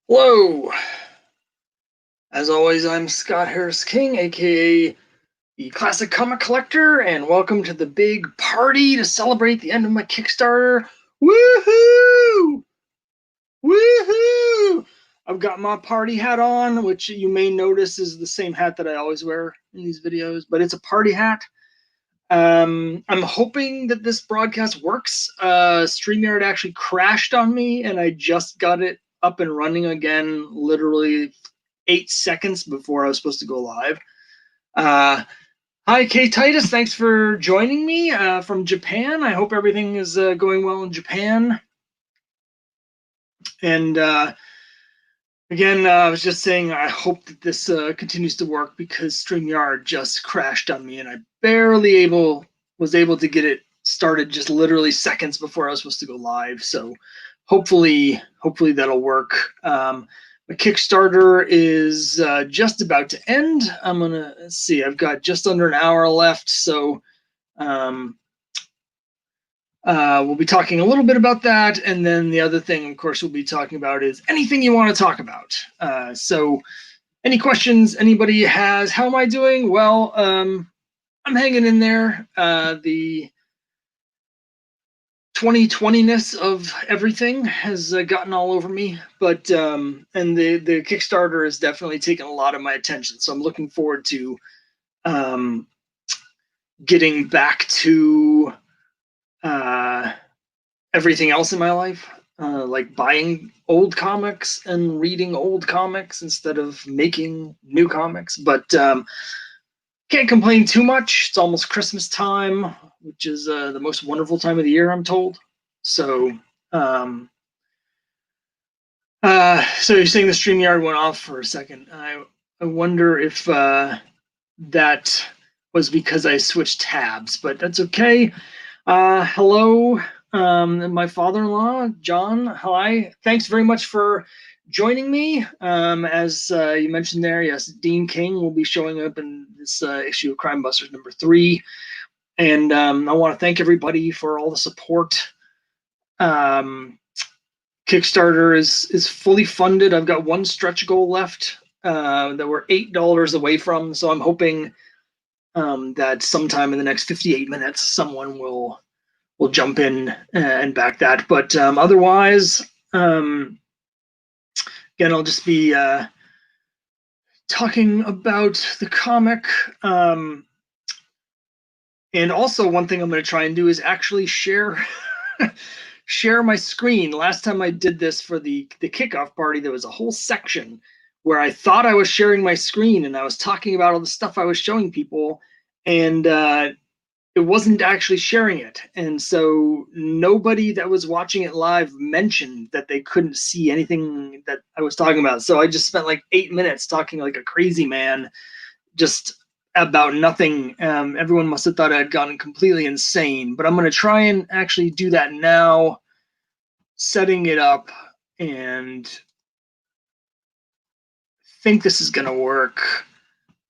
Hello. As always, I'm Scott Harris King, aka the Classic Comic Collector, and welcome to the big party to celebrate the end of my Kickstarter. Woohoo! Woohoo! I've got my party hat on, which you may notice is the same hat that I always wear in these videos, but it's a party hat. I'm hoping that this broadcast works. StreamYard actually crashed on me, and I just got it up and running again, literally 8 seconds before I was supposed to go live. Hi, Kay Titus. Thanks for joining me from Japan. I hope everything is going well in Japan. And again, I was just saying I hope that this continues to work because StreamYard just crashed on me, and I barely was able to get it started just literally seconds before I was supposed to go live. So hopefully that'll work. My Kickstarter is just about to end. I'm gonna see. I've got just under an hour left, so um, we'll be talking a little bit about that, and then the other thing, of course, we'll be talking about is anything you want to talk about. So, any questions anybody has? How am I doing? Well, I'm hanging in there. The 2020-ness of everything has gotten all over me, but and the Kickstarter has definitely taken a lot of my attention. So I'm looking forward to um, getting back to uh, everything else in my life, like buying old comics and reading old comics instead of making new comics. But can't complain too much. It's almost Christmas time, which is the most wonderful time of the year, I'm told. So, so you're saying the StreamYard went off for a second. I wonder if that was because I switched tabs, but that's okay. Hello, my father-in-law, John. Hi. Thanks very much for joining me. As you mentioned there, yes, Dean King will be showing up in this issue of Crimebusters #3. And I want to thank everybody for all the support. Um, Kickstarter is fully funded. I've got one stretch goal left that we're $8 away from. So I'm hoping that sometime in the next 58 minutes, someone will jump in and back that. But otherwise, again, I'll just be talking about the comic. And also, one thing I'm going to try and do is actually share share my screen. Last time I did this for the kickoff party, there was a whole section where I thought I was sharing my screen and I was talking about all the stuff I was showing people, and it wasn't actually sharing it. And so nobody that was watching it live mentioned that they couldn't see anything that I was talking about. So I just spent like 8 minutes talking like a crazy man, just about nothing. Everyone must have thought I had gone completely insane, but I'm going to try and actually do that now, setting it up, and think this is going to work.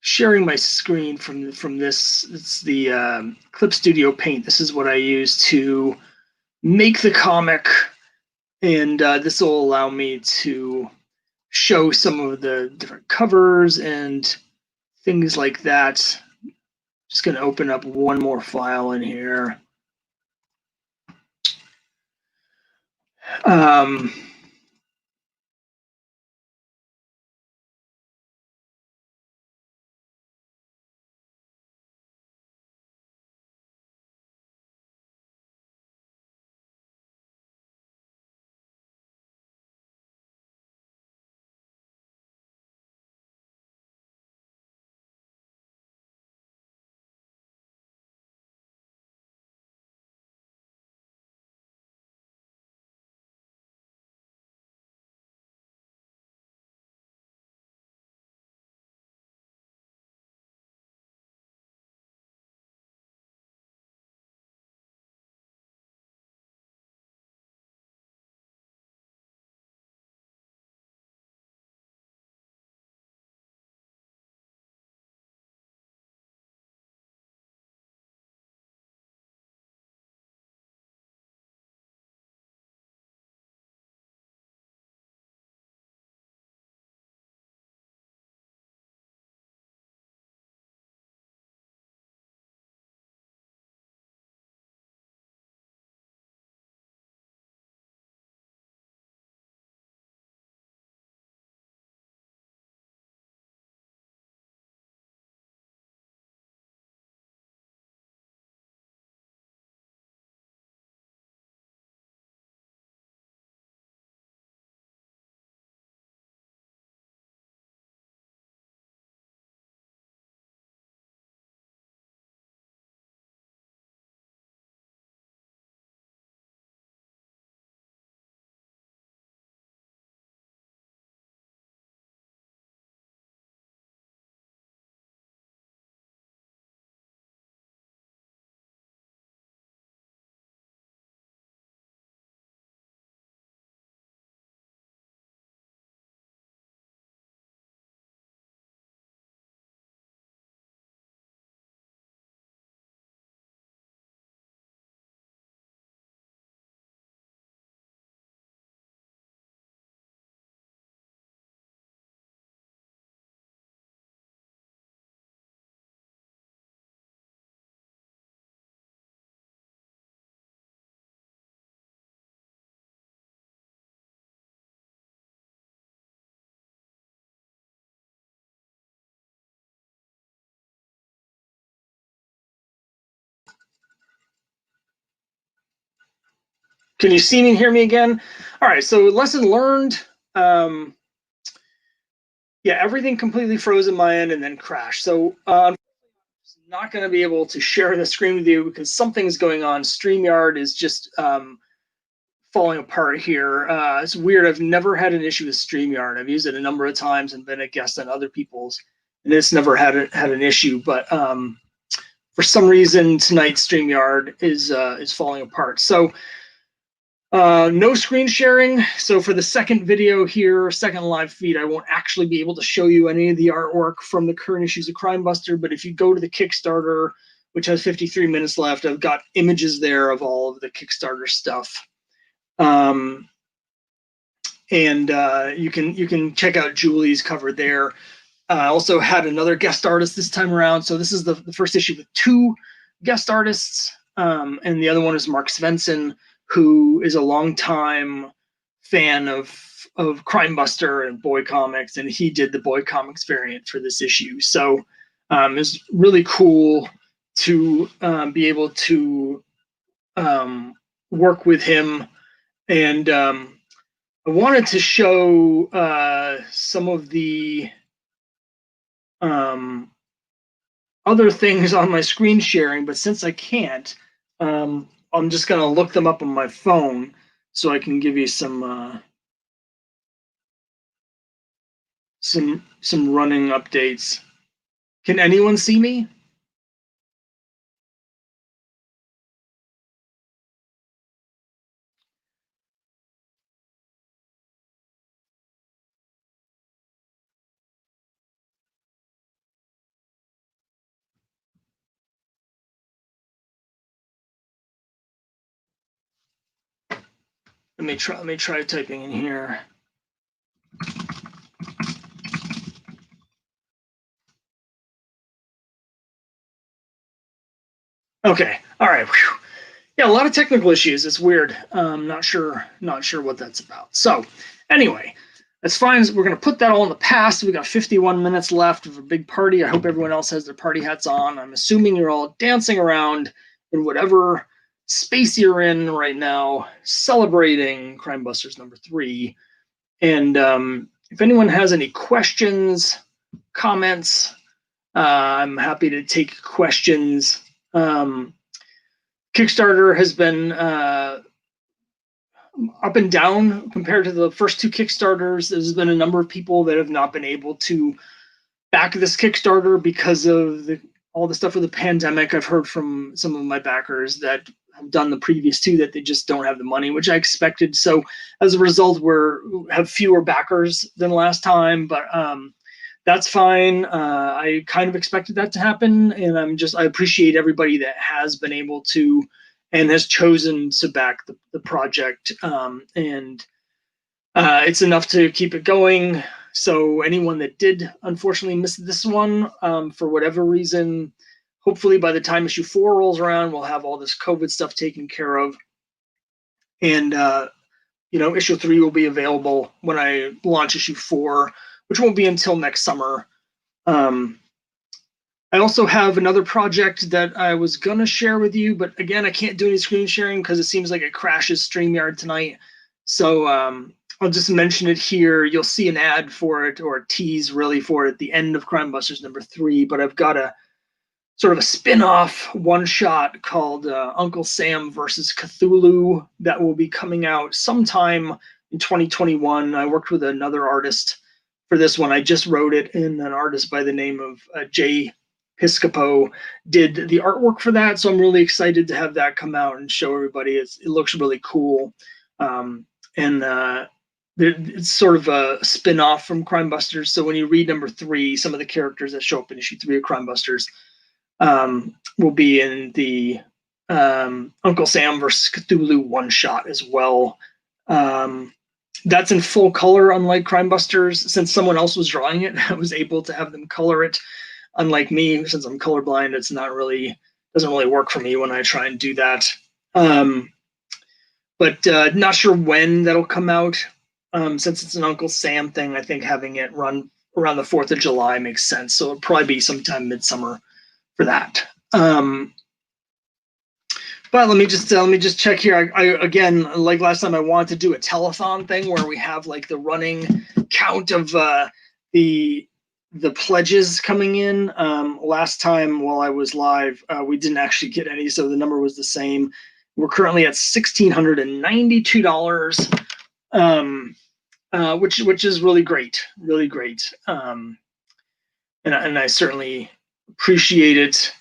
Sharing my screen from this, it's the Clip Studio Paint. This is what I use to make the comic, and this will allow me to show some of the different covers and things like that. Just going to open up one more file in here. Um, Can you see me and hear me again? All right, so lesson learned. Yeah, everything completely froze in my end and then crashed. So I'm not going to be able to share the screen with you because something's going on. StreamYard is just falling apart here. It's weird. I've never had an issue with StreamYard. I've used it a number of times and been a guest on other people's, and it's never had an issue. But for some reason tonight, StreamYard is falling apart. So no screen sharing. So for the second video here, second live feed, I won't actually be able to show you any of the artwork from the current issues of Crimebuster. But if you go to the Kickstarter, which has 53 minutes left, I've got images there of all of the Kickstarter stuff. And you can check out Julie's cover there. I also had another guest artist this time around. So this is the first issue with 2 guest artists, and the other one is Mark Svensson, who is a longtime fan of Crimebuster and Boy Comics, and he did the Boy Comics variant for this issue. So it's really cool to be able to work with him. And I wanted to show some of the other things on my screen sharing, but since I can't, I'm just going to look them up on my phone so I can give you some running updates. Can anyone see me? Let me try typing in here. Okay. All right. Whew. Yeah, a lot of technical issues. It's weird. Not sure what that's about. So anyway, that's fine. We're going to put that all in the past. We got 51 minutes left of a big party. I hope everyone else has their party hats on. I'm assuming you're all dancing around in whatever space you're in right now, celebrating Crimebusters #3. And if anyone has any questions, comments, I'm happy to take questions. Kickstarter has been up and down compared to the first 2 Kickstarters. There's been a number of people that have not been able to back this Kickstarter because of all the stuff with the pandemic. I've heard from some of my backers that have done the previous 2 that they just don't have the money, which I expected. So as a result, we have fewer backers than last time, but that's fine. I kind of expected that to happen, and I appreciate everybody that has been able to and has chosen to back the project. And it's enough to keep it going. So anyone that did unfortunately miss this one for whatever reason, hopefully by the time issue 4 rolls around, we'll have all this COVID stuff taken care of. And issue 3 will be available when I launch issue 4, which won't be until next summer. I also have another project that I was going to share with you, but again, I can't do any screen sharing because it seems like it crashes StreamYard tonight. So I'll just mention it here. You'll see an ad for it, or a tease really for it, at the end of Crimebusters #3, but I've got a sort of a spin-off one-shot called Uncle Sam versus Cthulhu that will be coming out sometime in 2021. I worked with another artist for this one. I just wrote it, and an artist by the name of Jay Piscopo did the artwork for that. So I'm really excited to have that come out and show everybody. It looks really cool. It's sort of a spin-off from Crimebusters. So when you read #3, some of the characters that show up in issue 3 of Crimebusters will be in the Uncle Sam versus Cthulhu one-shot as well. That's in full color, unlike Crimebusters. Since someone else was drawing it, I was able to have them color it. Unlike me, since I'm colorblind, it's doesn't really work for me when I try and do that. But not sure when that'll come out. Since it's an Uncle Sam thing, I think having it run around the 4th of July makes sense. So it'll probably be sometime midsummer for that. But let me just check here. I again, like last time, I wanted to do a telethon thing where we have like the running count of the pledges coming in. Last time while I was live, we didn't actually get any, so the number was the same. We're currently at $1,692, which is really great, really great. And I certainly appreciate it.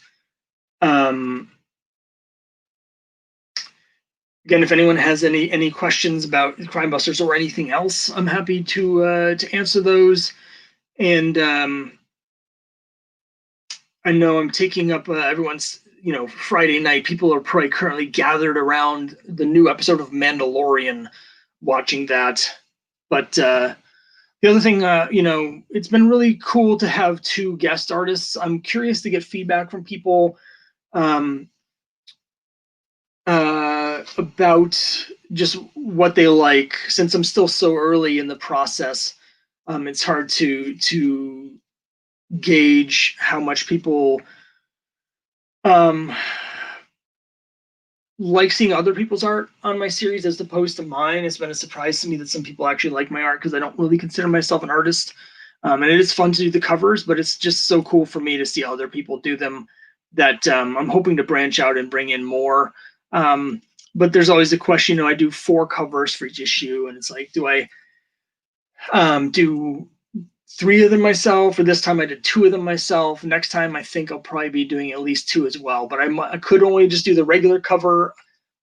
Again, if anyone has any questions about Crimebusters or anything else, I'm happy to answer those. And I know I'm taking up everyone's Friday night. People are probably currently gathered around the new episode of Mandalorian, watching that. But the other thing, it's been really cool to have 2 guest artists. I'm curious to get feedback from people about just what they like. Since I'm still so early in the process, it's hard to gauge how much people like seeing other people's art on my series as opposed to mine. It's been a surprise to me that some people actually like my art, because I don't really consider myself an artist. And it is fun to do the covers, but it's just so cool for me to see other people do them that I'm hoping to branch out and bring in more. But there's always a question, I do 4 covers for each issue, and it's like, do I do 3 of them myself, or this time I did 2 of them myself? Next time I think I'll probably be doing at least 2 as well, but I could only just do the regular cover.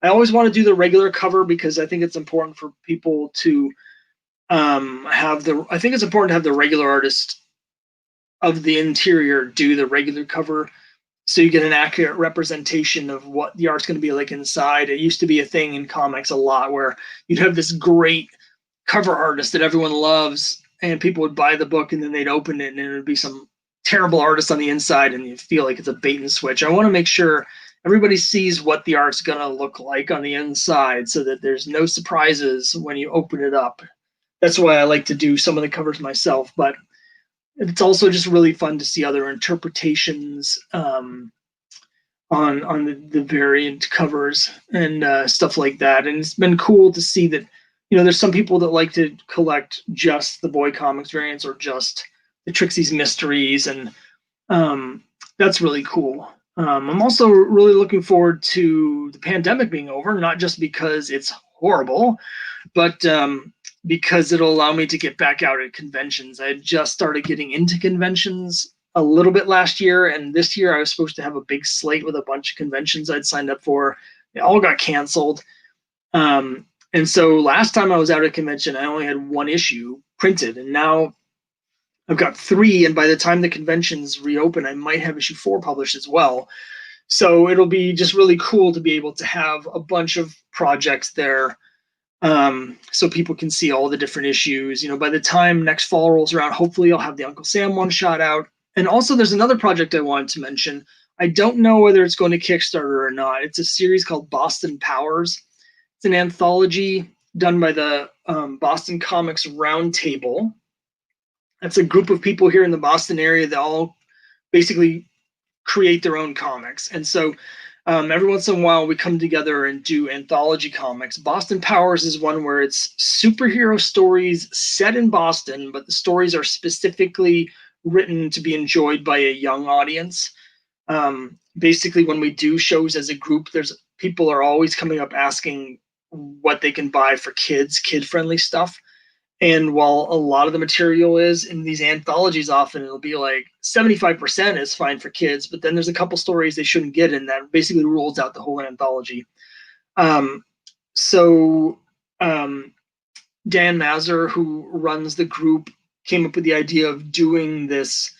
I always want to do the regular cover because I think it's important for people to I think it's important to have the regular artist of the interior do the regular cover, so you get an accurate representation of what the art's going to be like inside. It used to be a thing in comics a lot where you'd have this great cover artist that everyone loves, and people would buy the book and then they'd open it and it would be some terrible artist on the inside, and you feel like it's a bait and switch. I want to make sure everybody sees what the art's going to look like on the inside so that there's no surprises when you open it up. That's why I like to do some of the covers myself, but it's also just really fun to see other interpretations on the variant covers and stuff like that. And it's been cool to see that there's some people that like to collect just the Boy Comics variants or just the Trixie's Mysteries, and that's really cool. I'm also really looking forward to the pandemic being over, not just because it's horrible, but because it'll allow me to get back out at conventions. I had just started getting into conventions a little bit last year, and this year I was supposed to have a big slate with a bunch of conventions I'd signed up for. They all got canceled. And so last time I was out at a convention, I only had 1 issue printed, and now I've got 3, and by the time the conventions reopen, I might have issue 4 published as well. So it'll be just really cool to be able to have a bunch of projects there, so people can see all the different issues. By the time next fall rolls around, hopefully I'll have the Uncle Sam one shot out. And also there's another project I wanted to mention. I don't know whether it's going to Kickstarter or not. It's a series called Boston Powers. It's an anthology done by the Boston Comics Roundtable. That's a group of people here in the Boston area that all basically create their own comics. And so every once in a while we come together and do anthology comics. Boston Powers is one where it's superhero stories set in Boston, but the stories are specifically written to be enjoyed by a young audience. Basically, when we do shows as a group, people are always coming up asking what they can buy for kids, kid-friendly stuff. And while a lot of the material is in these anthologies, often it'll be like 75% is fine for kids, but then there's a couple stories they shouldn't get in that basically rules out the whole anthology. So Dan Mazur, who runs the group, came up with the idea of doing this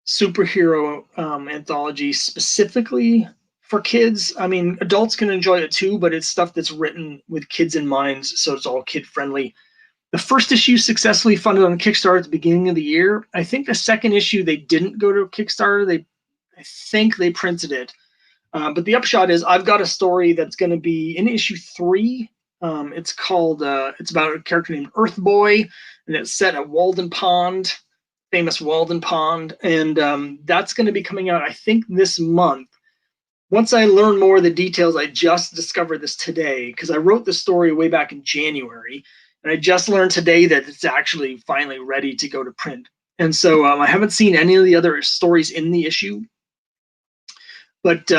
superhero anthology specifically for kids. I mean, adults can enjoy it too, but it's stuff that's written with kids in mind, so it's all kid-friendly. The first issue successfully funded on Kickstarter at the beginning of the year. I think the second issue, they didn't go to Kickstarter. I think they printed it. But the upshot is I've got a story that's going to be in issue 3. It's called, it's about a character named Earth Boy, and it's set at Walden Pond, famous Walden Pond. And that's going to be coming out, I think, this month. once I learn more of the details, I just discovered this today because I wrote the story way back in January, and I just learned today that it's actually finally ready to go to print. And so I haven't seen any of the other stories in the issue, but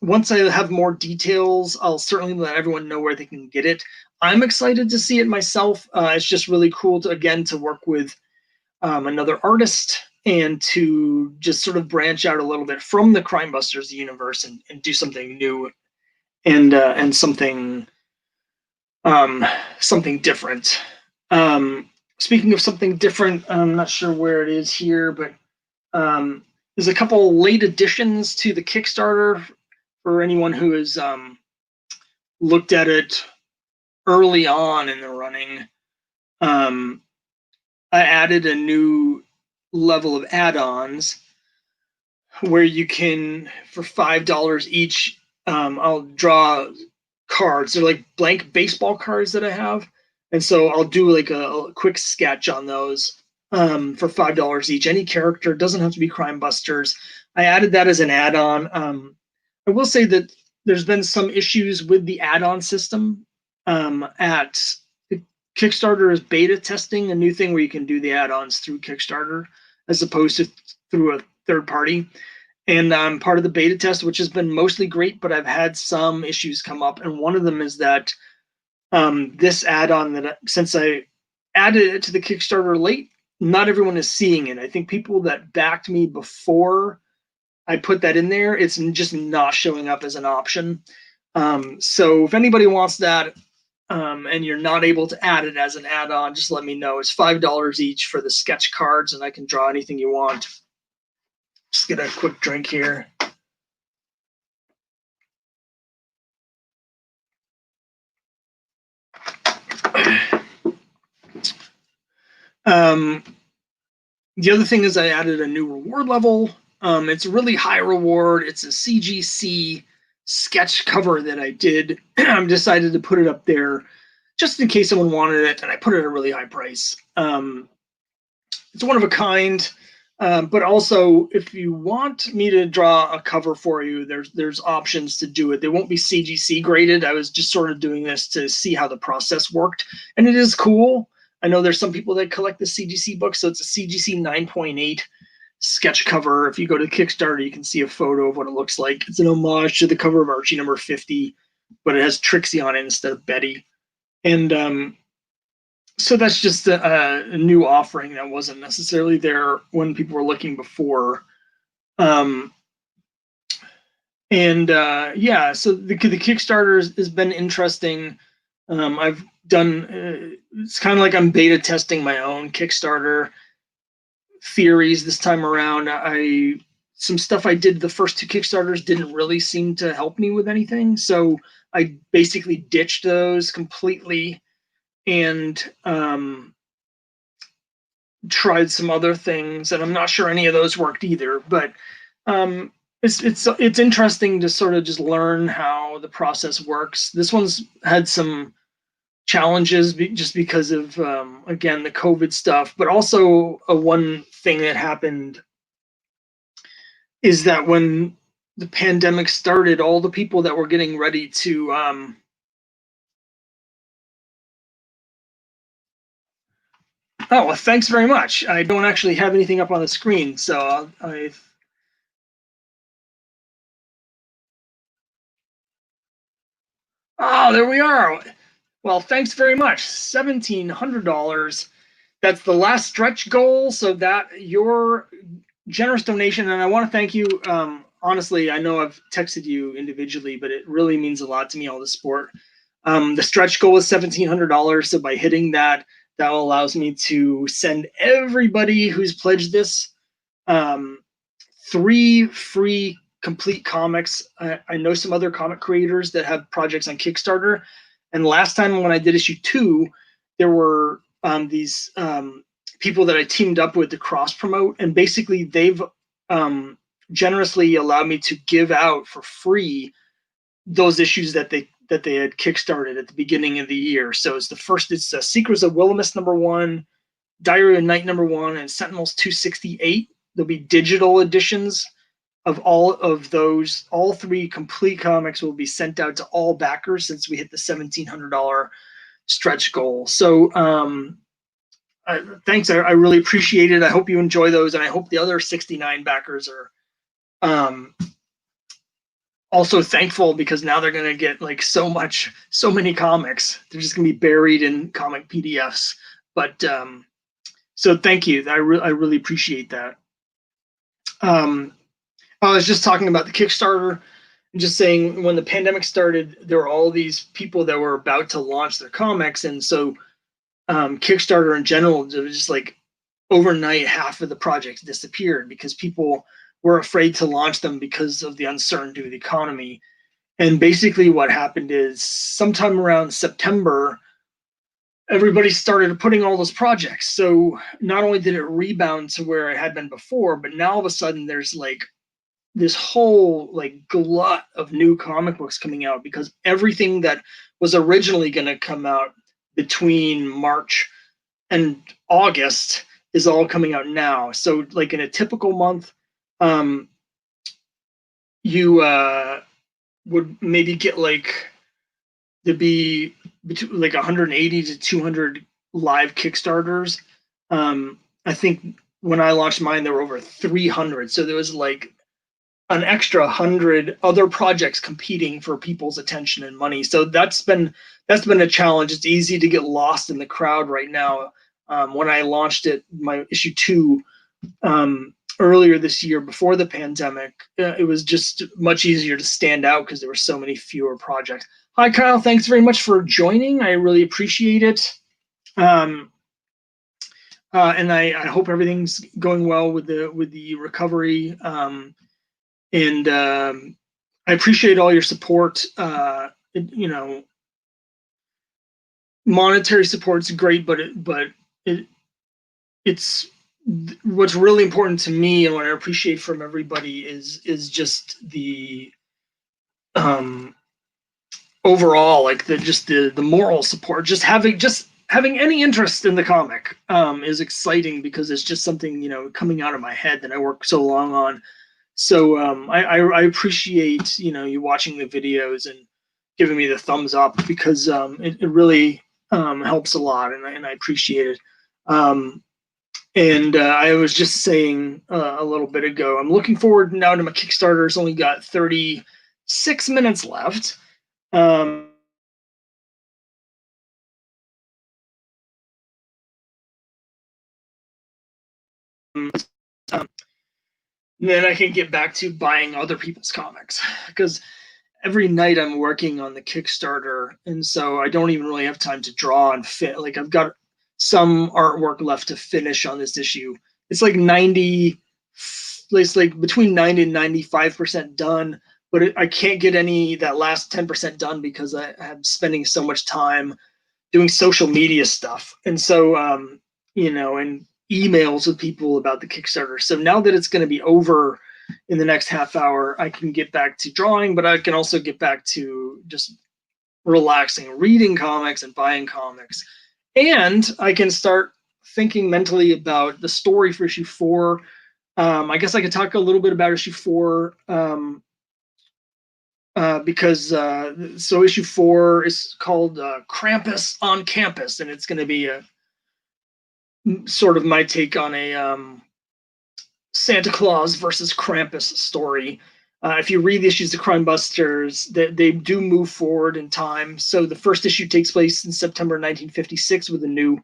once I have more details, I'll certainly let everyone know where they can get it. I'm excited to see it myself. It's just really cool to, again, to work with another artist and to just sort of branch out a little bit from the Crimebusters universe and do something new and something something different. Speaking of something different, I'm not sure where it is here, but there's a couple late additions to the Kickstarter for anyone who has looked at it early on in the running. I added a new level of add-ons where you can, for $5 each, I'll draw cards. They're like blank baseball cards that I have, and so I'll do like a quick sketch on those for $5 each. Any character, doesn't have to be Crimebusters. I added that as an add-on. I will say that there's been some issues with the add-on system at Kickstarter is beta testing a new thing where you can do the add-ons through Kickstarter as opposed to through a third party. And I'm part of the beta test, which has been mostly great, but I've had some issues come up. And one of them is that this add-on that since I added it to the Kickstarter late, not everyone is seeing it. I think people that backed me before I put that in there, it's just not showing up as an option. So if anybody wants that, and you're not able to add it as an add-on, just let me know. It's $5 each for the sketch cards, and I can draw anything you want. Just get a quick drink here. The other thing is I added a new reward level. It's a really high reward. It's a CGC sketch cover that I did. I've decided to put it up there just in case someone wanted it, and I put it at a really high price. It's one of a kind, but also if you want me to draw a cover for you, there's options to do it. They won't be CGC graded. I was just sort of doing this to see how the process worked, and it is cool. I know there's some people that collect the CGC books, so it's a CGC 9.8 sketch cover. If you go to Kickstarter, you can see a photo of what it looks like. It's an homage to the cover of Archie number 50, but it has Trixie on it instead of Betty. And so that's just a new offering that wasn't necessarily there when people were looking before. Yeah, so the Kickstarter has been interesting. I've done, it's kind of like I'm beta testing my own Kickstarter theories this time around. Some stuff I did the first two Kickstarters didn't really seem to help me with anything, so I basically ditched those completely and tried some other things, and I'm not sure any of those worked either. But it's interesting to sort of just learn how the process works. This one's had some challenges just because of again the COVID stuff, but also one thing that happened is that when the pandemic started, all the people that were getting ready to oh, well, thanks very much. I don't actually have anything up on the screen, so oh, there we are. Well, thanks very much. $1,700. That's the last stretch goal. So that your generous donation, and I want to thank you. Honestly, I know I've texted you individually, but it really means a lot to me, all the support. The stretch goal is $1,700. So by hitting that, that allows me to send everybody who's pledged this 3 free complete comics. I know some other comic creators that have projects on Kickstarter. And last time when I did issue 2, there were these people that I teamed up with to cross promote, and basically they've generously allowed me to give out for free those issues that they had kickstarted at the beginning of the year. So it's Secrets of Willamette #1, Diary of Night #1, and Sentinels 268. There'll be digital editions of all of those, all 3 complete comics will be sent out to all backers since we hit the $1,700 stretch goal. So thanks. I really appreciate it. I hope you enjoy those, and I hope the other 69 backers are also thankful, because now they're going to get like so many comics. They're just going to be buried in comic PDFs. But so thank you. I really appreciate that. I was just talking about the Kickstarter and just saying, when the pandemic started, there were all these people that were about to launch their comics. And so Kickstarter in general, it was just like overnight, half of the projects disappeared because people were afraid to launch them because of the uncertainty of the economy. And basically what happened is, sometime around September, everybody started putting all those projects. So not only did it rebound to where it had been before, but now all of a sudden there's like this whole like glut of new comic books coming out, because everything that was originally going to come out between March and August is all coming out now. So like in a typical month, you would maybe get like, there'd be between like 180 to 200 live Kickstarters. I think when I launched mine, there were over 300. So there was like an extra 100 other projects competing for people's attention and money. So that's been a challenge. It's easy to get lost in the crowd right now. When I launched it, my issue 2, earlier this year before the pandemic, it was just much easier to stand out because there were so many fewer projects. Hi, Kyle. Thanks very much for joining. I really appreciate it. And I hope everything's going well with the recovery. And I appreciate all your support. You know, monetary support's great, but it's what's really important to me, and what I appreciate from everybody is just the overall, like the moral support. Just having any interest in the comic is exciting, because it's just something, you know, coming out of my head that I worked so long on. So I appreciate, you know, you watching the videos and giving me the thumbs up, because it really helps a lot, and I appreciate it. And I was just saying a little bit ago, I'm looking forward now to my Kickstarter. It's only got 36 minutes left. Then I can get back to buying other people's comics, because every night I'm working on the Kickstarter, and so I don't even really have time to draw and fit. Like, I've got some artwork left to finish on this issue. It's like it's like between 90 and 95% done, but I can't get that last 10% done because I'm spending so much time doing social media stuff. And so, you know, and emails with people about the Kickstarter. So now that it's going to be over in the next half hour, I can get back to drawing, but I can also get back to just relaxing, reading comics and buying comics. And I can start thinking mentally about the story for issue 4. I guess I could talk a little bit about issue 4, because so issue 4 is called Krampus on Campus, and it's going to be a sort of my take on a Santa Claus versus Krampus story. If you read the issues of Crimebusters, they do move forward in time. So the first issue takes place in September 1956 with a new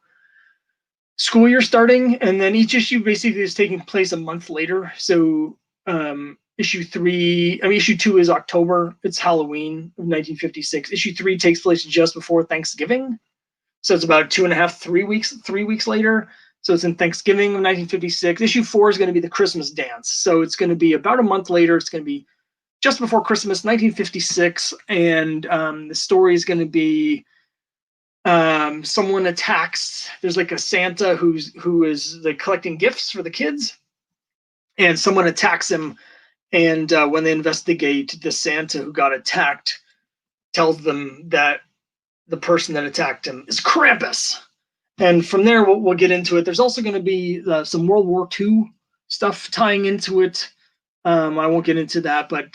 school year starting, and then each issue basically is taking place a month later. So issue 2 is October. It's Halloween of 1956. Issue 3 takes place just before Thanksgiving. So it's about 3 weeks later. So it's in Thanksgiving of 1956. Issue 4 is going to be the Christmas dance. So it's going to be about a month later. It's going to be just before Christmas, 1956. And the story is going to be someone attacks. There's like a Santa who is like collecting gifts for the kids. And someone attacks him. And when they investigate, the Santa who got attacked tells them that the person that attacked him is Krampus. And from there, we'll get into it. There's also going to be some World War II stuff tying into it. I won't get into that, but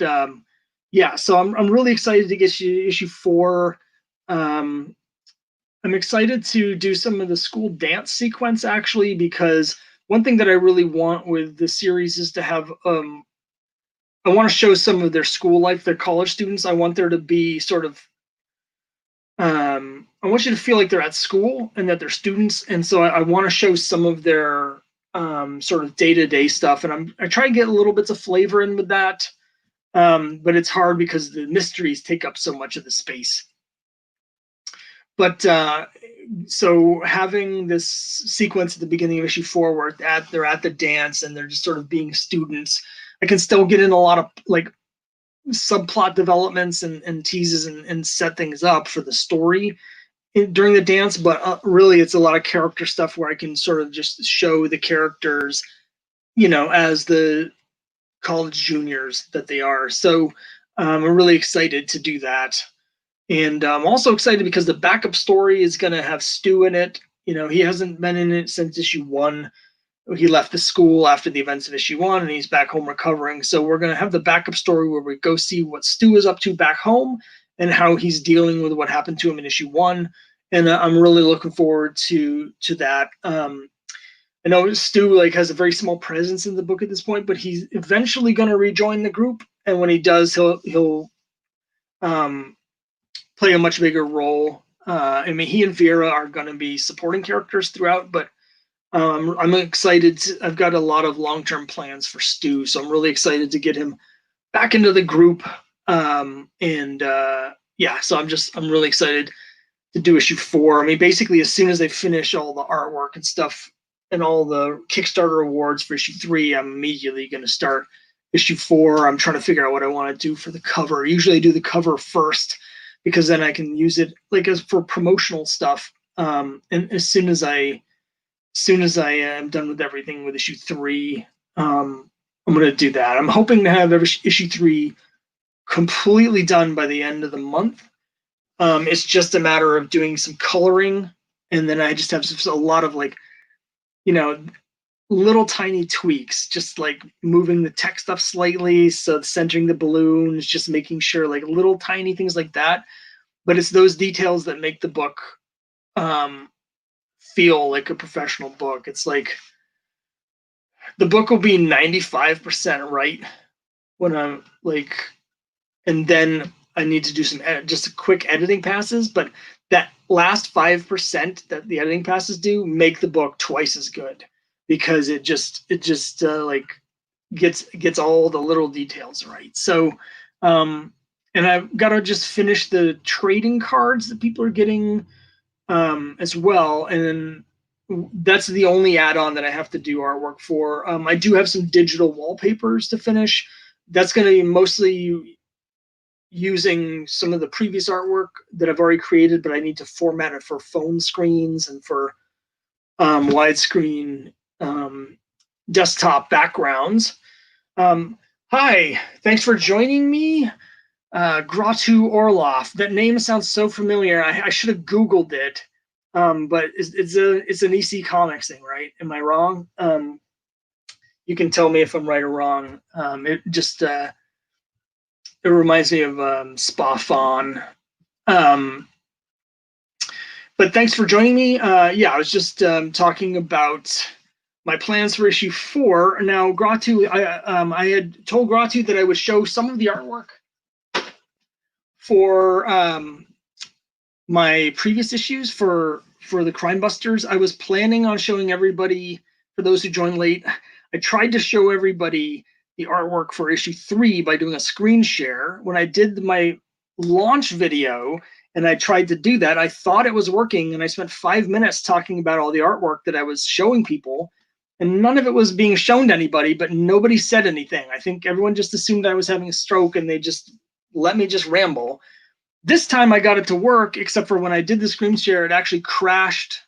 yeah. So I'm really excited to get issue 4. I'm excited to do some of the school dance sequence actually, because one thing that I really want with the series is to have I want to show some of their school life, their college students. I want there to be sort of I want you to feel like they're at school and that they're students, and so I want to show some of their sort of day-to-day stuff, and I try to get little bits of flavor in with that, but it's hard because the mysteries take up so much of the space. But so having this sequence at the beginning of issue 4 where they're at the dance and they're just sort of being students, I can still get in a lot of like subplot developments and teases and set things up for the story during the dance, but really it's a lot of character stuff where I can sort of just show the characters, as the college juniors that they are. So I'm really excited to do that. And I'm also excited because the backup story is going to have Stu in it. He hasn't been in it since issue 1. He left the school after the events of issue 1 and he's back home recovering. So we're going to have the backup story where we go see what Stu is up to back home and how he's dealing with what happened to him in issue 1. And I'm really looking forward to that. I know Stu has a very small presence in the book at this point, but he's eventually going to rejoin the group. And when he does, he'll play a much bigger role. I mean, he and Vera are going to be supporting characters throughout, but I'm excited. I've got a lot of long-term plans for Stu, so I'm really excited to get him back into the group. Yeah, so I'm really excited to do issue 4. I mean, basically, as soon as they finish all the artwork and stuff and all the Kickstarter awards for issue 3, I'm immediately going to start issue 4. I'm trying to figure out what I want to do for the cover. Usually I do the cover first because then I can use it as for promotional stuff. And as soon as I am done with everything with issue 3, I'm going to do that. I'm hoping to have issue 3 completely done by the end of the month. It's just a matter of doing some coloring, and then I just have a lot of little tiny tweaks, just like moving the text up slightly, so centering the balloons, just making sure little tiny things like that. But it's those details that make the book feel like a professional book. It's like the book will be 95% right when I'm and then I need to do some just quick editing passes, but that last 5% that the editing passes do make the book twice as good because it just gets all the little details right. So and I've got to just finish the trading cards that people are getting as well, and then that's the only add-on that I have to do artwork for. I do have some digital wallpapers to finish. That's going to be mostly using some of the previous artwork that I've already created, but I need to format it for phone screens and for widescreen desktop backgrounds. Hi, thanks for joining me. Gratu Orloff. That name sounds so familiar. I should have Googled it. But it's an EC Comics thing, right? Am I wrong? You can tell me if I'm right or wrong. It reminds me of Spa Fawn. But thanks for joining me. Yeah, I was just talking about my plans for issue 4. Now, Gratu, I had told Gratu that I would show some of the artwork for my previous issues for the Crimebusters. I was planning on showing everybody, for those who joined late, I tried to show everybody the artwork for issue 3 by doing a screen share. When I did my launch video and I tried to do that, I thought it was working, and I spent 5 minutes talking about all the artwork that I was showing people, and none of it was being shown to anybody, but nobody said anything. I think everyone just assumed I was having a stroke and they just let me just ramble. This time I got it to work, except for when I did the screen share, it actually crashed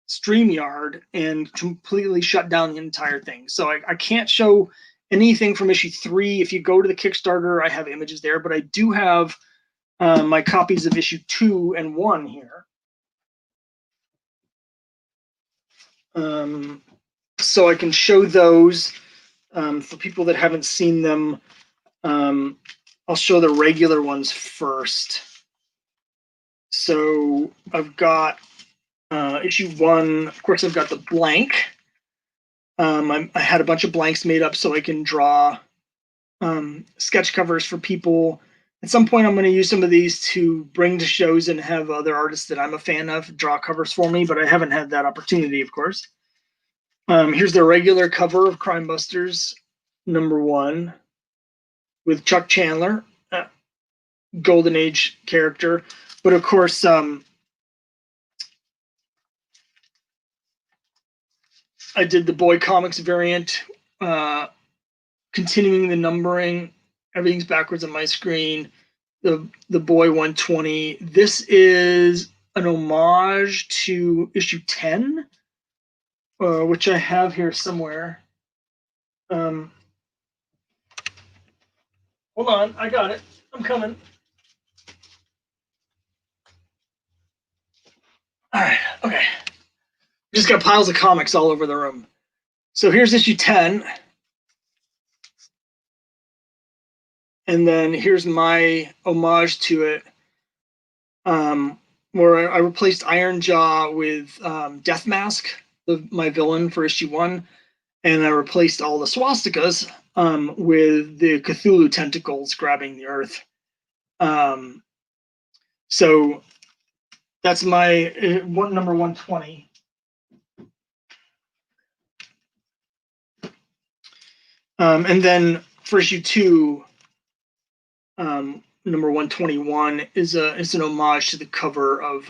StreamYard and completely shut down the entire thing. So I can't show anything from issue 3. If you go to the Kickstarter, I have images there, but I do have my copies of issue 2 and 1 here. So I can show those. For people that haven't seen them, I'll show the regular ones first. So I've got issue 1. Of course, I've got the blank. I had a bunch of blanks made up so I can draw sketch covers for people. At some point, I'm going to use some of these to bring to shows and have other artists that I'm a fan of draw covers for me, but I haven't had that opportunity, of course. Here's the regular cover of Crimebusters #1 with Chuck Chandler, Golden Age character. But of course, I did the Boy Comics variant, continuing the numbering. Everything's backwards on my screen. The Boy 120. This is an homage to issue 10, which I have here somewhere. Hold on, I got it. I'm coming. All right, okay. Just got piles of comics all over the room. So here's issue 10. And then here's my homage to it, where I replaced Iron Jaw with Death Mask, my villain for issue 1, and I replaced all the swastikas with the Cthulhu tentacles grabbing the earth. So that's my number 120. And then for issue 2, number 121 is an homage to the cover of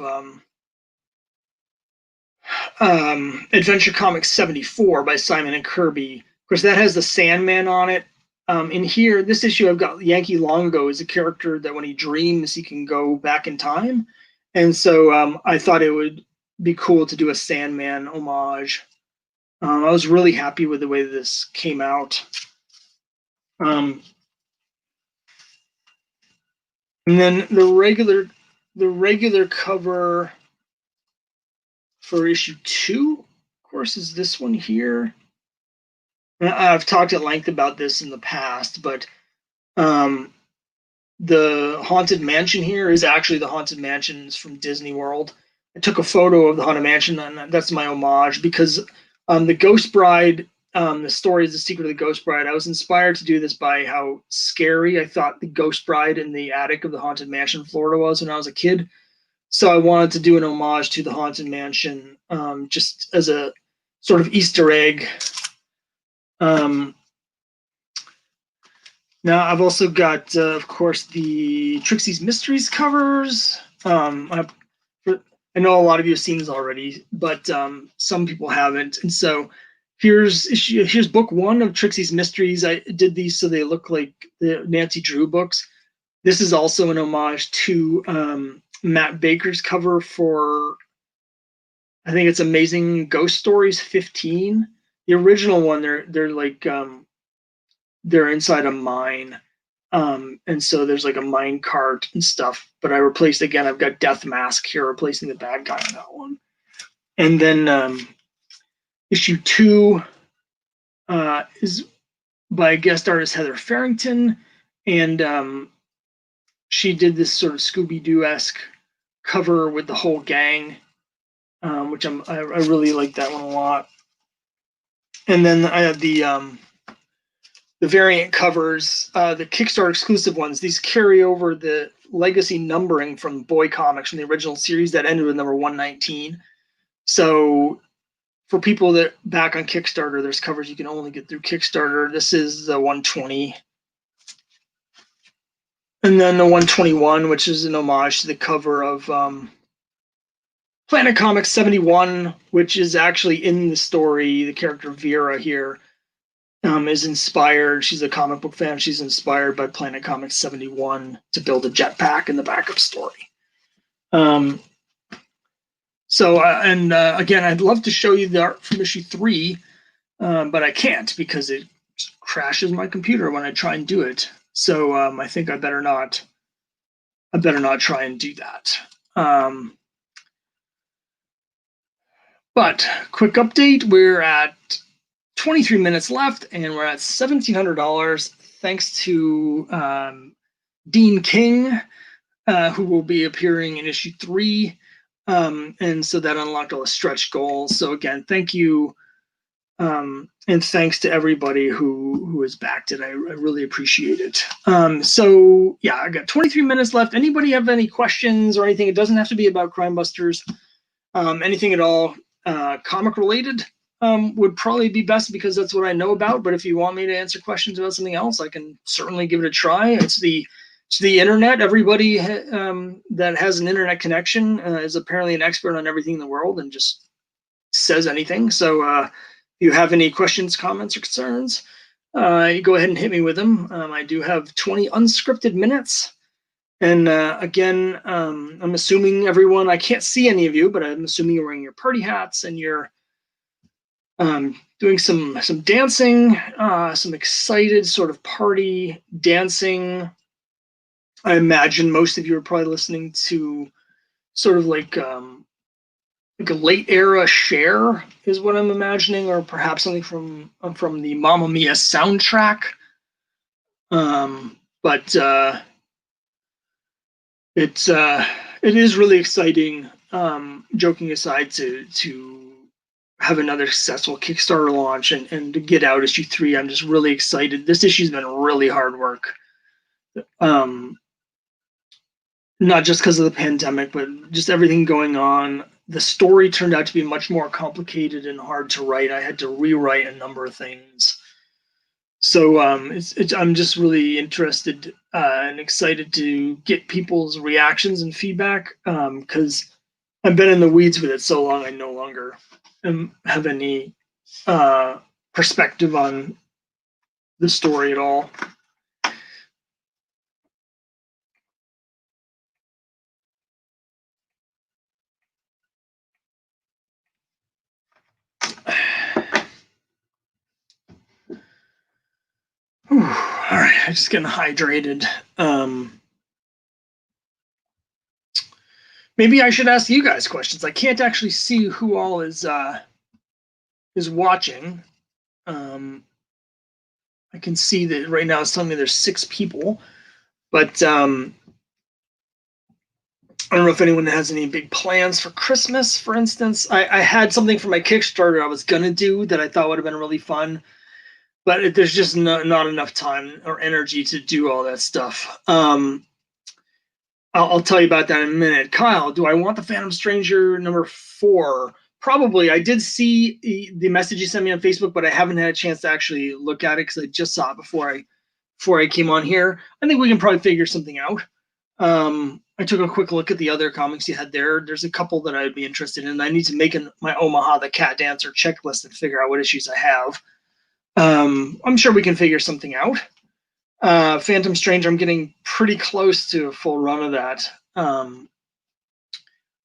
Adventure Comics 74 by Simon and Kirby. Of course, that has the Sandman on it. In here, this issue, I've got Yankee Longo as a character that when he dreams, he can go back in time. And so I thought it would be cool to do a Sandman homage. I was really happy with the way this came out. And then the regular cover for issue 2, of course, is this one here. I've talked at length about this in the past, but the Haunted Mansion here is actually the Haunted Mansions from Disney World. I took a photo of the Haunted Mansion, and that's my homage, because the Ghost Bride, the story is The Secret of the Ghost Bride. I was inspired to do this by how scary I thought the Ghost Bride in the attic of the Haunted Mansion in Florida was when I was a kid. So I wanted to do an homage to the Haunted Mansion, just as a sort of Easter egg. Now I've also got, of course, the Trixie's Mysteries covers. I know a lot of you have seen this already, but some people haven't. And so here's book 1 of Trixie's Mysteries. I did these so they look like the Nancy Drew books. This is also an homage to Matt Baker's cover for, I think it's Amazing Ghost Stories 15. The original one, they're like they're inside a mine, and so there's like a mine cart and stuff. But I replaced, again, I've got Death Mask here replacing the bad guy on that one. And then issue 2 is by guest artist Heather Farrington, and she did this sort of Scooby-Doo-esque cover with the whole gang, which I really like that one a lot. And then I have the variant covers, the Kickstarter exclusive ones. These carry over the legacy numbering from Boy Comics from the original series that ended with number 119. So for people that back on Kickstarter, there's covers you can only get through Kickstarter. This is the 120. And then the 121, which is an homage to the cover of Planet Comics 71, which is actually in the story. The character Vera here is inspired. She's a comic book fan. She's inspired by Planet Comics 71 to build a jetpack in the backup story. Again, I'd love to show you the art from issue 3, but I can't because it crashes my computer when I try and do it. So I think I better not try and do that. But quick update, we're at 23 minutes left, and we're at $1,700 thanks to Dean King, who will be appearing in issue 3. And so that unlocked all the stretch goals. So again, thank you. And thanks to everybody who has backed it. I really appreciate it. So yeah, I got 23 minutes left. Anybody have any questions or anything? It doesn't have to be about Crimebusters. Anything at all comic related would probably be best because that's what I know about. But if you want me to answer questions about something else, I can certainly give it a try. It's the internet. Everybody that has an internet connection is apparently an expert on everything in the world and just says anything. So if you have any questions, comments, or concerns, you go ahead and hit me with them. I do have 20 unscripted minutes. And again, I'm assuming everyone, I can't see any of you, but I'm assuming you're wearing your party hats and you're doing some dancing, some excited sort of party dancing. I imagine most of you are probably listening to sort of like a late era Cher is what I'm imagining, or perhaps something from the Mamma Mia soundtrack. But it is really exciting, joking aside, to have another successful Kickstarter launch and to get out issue 3. I'm just really excited. This issue's been really hard work. Not just because of the pandemic, but just everything going on. The story turned out to be much more complicated and hard to write. I had to rewrite a number of things. So I'm just really interested and excited to get people's reactions and feedback because I've been in the weeds with it so long I no longer have any perspective on the story at all. All right, I'm just getting hydrated. Maybe I should ask you guys questions. I can't actually see who all is watching. I can see that right now it's telling me there's 6 people, but I don't know if anyone has any big plans for Christmas, for instance. I had something for my Kickstarter I was gonna do that I thought would have been really fun, but there's just not enough time or energy to do all that stuff. I'll tell you about that in a minute. Kyle, do I want the Phantom Stranger number 4? Probably. I did see the message you sent me on Facebook, but I haven't had a chance to actually look at it because I just saw it before I came on here. I think we can probably figure something out. I took a quick look at the other comics you had there. There's a couple that I'd be interested in. I need to make my Omaha the Cat Dancer checklist and figure out what issues I have. I'm sure we can figure something out. Phantom Stranger, I'm getting pretty close to a full run of that.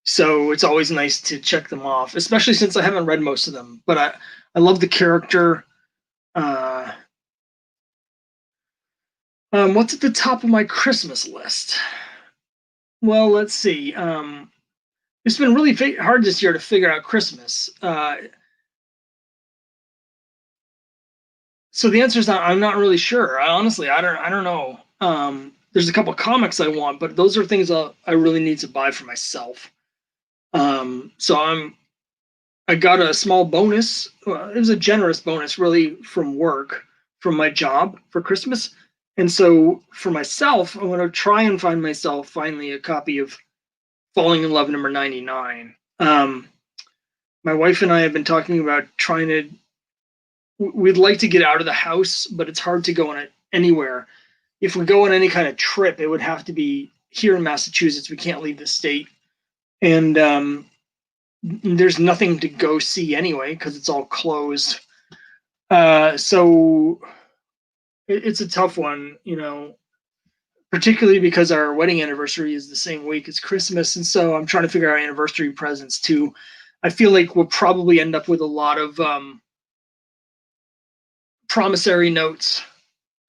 So it's always nice to check them off, especially since I haven't read most of them. But I love the character. What's at the top of my Christmas list? Well, let's see. It's been really hard this year to figure out Christmas. So the answer is I'm not really sure. Honestly, I don't know. There's a couple of comics I want, but those are things I really need to buy for myself. So I got a small bonus. Well, it was a generous bonus, really, from work, from my job for Christmas. And so for myself, I want to try and find myself finally a copy of Falling in Love number 99. My wife and I have been talking about trying to. We'd like to get out of the house, but it's hard to go on it anywhere. If we go on any kind of trip, it would have to be here in Massachusetts. We can't leave the state. And there's nothing to go see anyway because it's all closed. So it's a tough one, particularly because our wedding anniversary is the same week as Christmas. And so I'm trying to figure out anniversary presents too. I feel like we'll probably end up with a lot of promissory notes,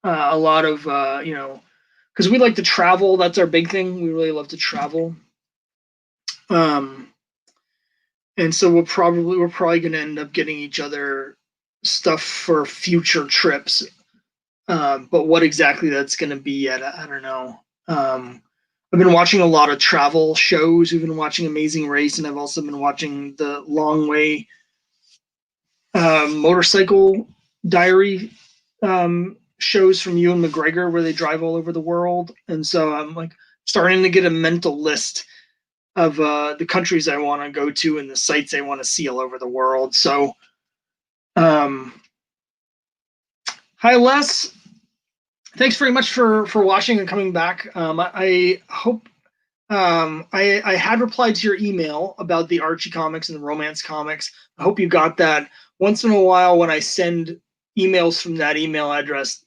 a lot of, because we like to travel. That's our big thing. We really love to travel. And so we're probably going to end up getting each other stuff for future trips. But what exactly that's going to be yet, I don't know. I've been watching a lot of travel shows. We've been watching Amazing Race, and I've also been watching the Long Way motorcycle diary shows from Ewan McGregor, where they drive all over the world. And so I'm like starting to get a mental list of the countries I want to go to and the sites I want to see all over the world. So, hi Les, thanks very much for watching and coming back. I hope I had replied to your email about the Archie comics and the romance comics. I hope you got that. Once in a while, when I send emails from that email address,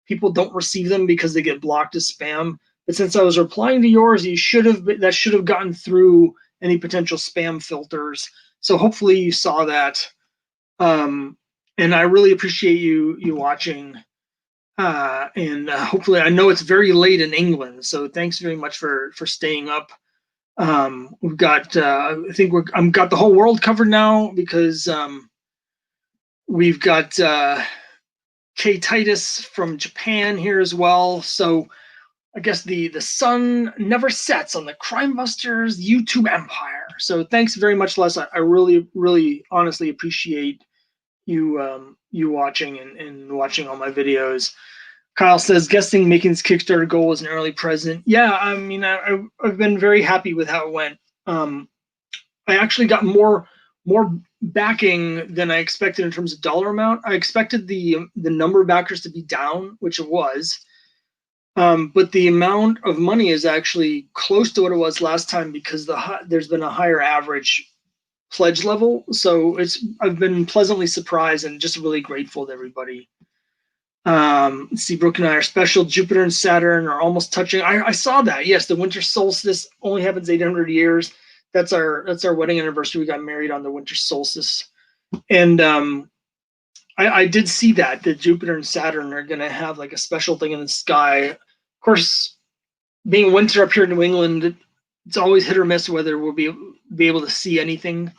people don't receive them because they get blocked as spam. But since I was replying to yours, that should have gotten through any potential spam filters. So hopefully you saw that. And I really appreciate you watching. And hopefully, I know it's very late in England, so thanks very much for staying up. We've got I think I've got the whole world covered now because we've got K Titus from Japan here as well. So I guess the sun never sets on the Crimebusters YouTube empire. So thanks very much, Les. I really honestly appreciate you watching and watching all my videos. Kyle says, guessing making this Kickstarter goal was an early present. Yeah, I mean, I've been very happy with how it went. I actually got more backing than I expected in terms of dollar amount. I expected the number of backers to be down, which it was. But the amount of money is actually close to what it was last time because there's been a higher average pledge level. So I've been pleasantly surprised and just really grateful to everybody. Let's see, Brooke and I are special. Jupiter and Saturn are almost touching. I saw that. Yes, the winter solstice only happens 800 years. That's our wedding anniversary. We got married on the winter solstice, and I did see that Jupiter and Saturn are going to have like a special thing in the sky. Of course, being winter up here in New England, it's always hit or miss whether we'll be able to see anything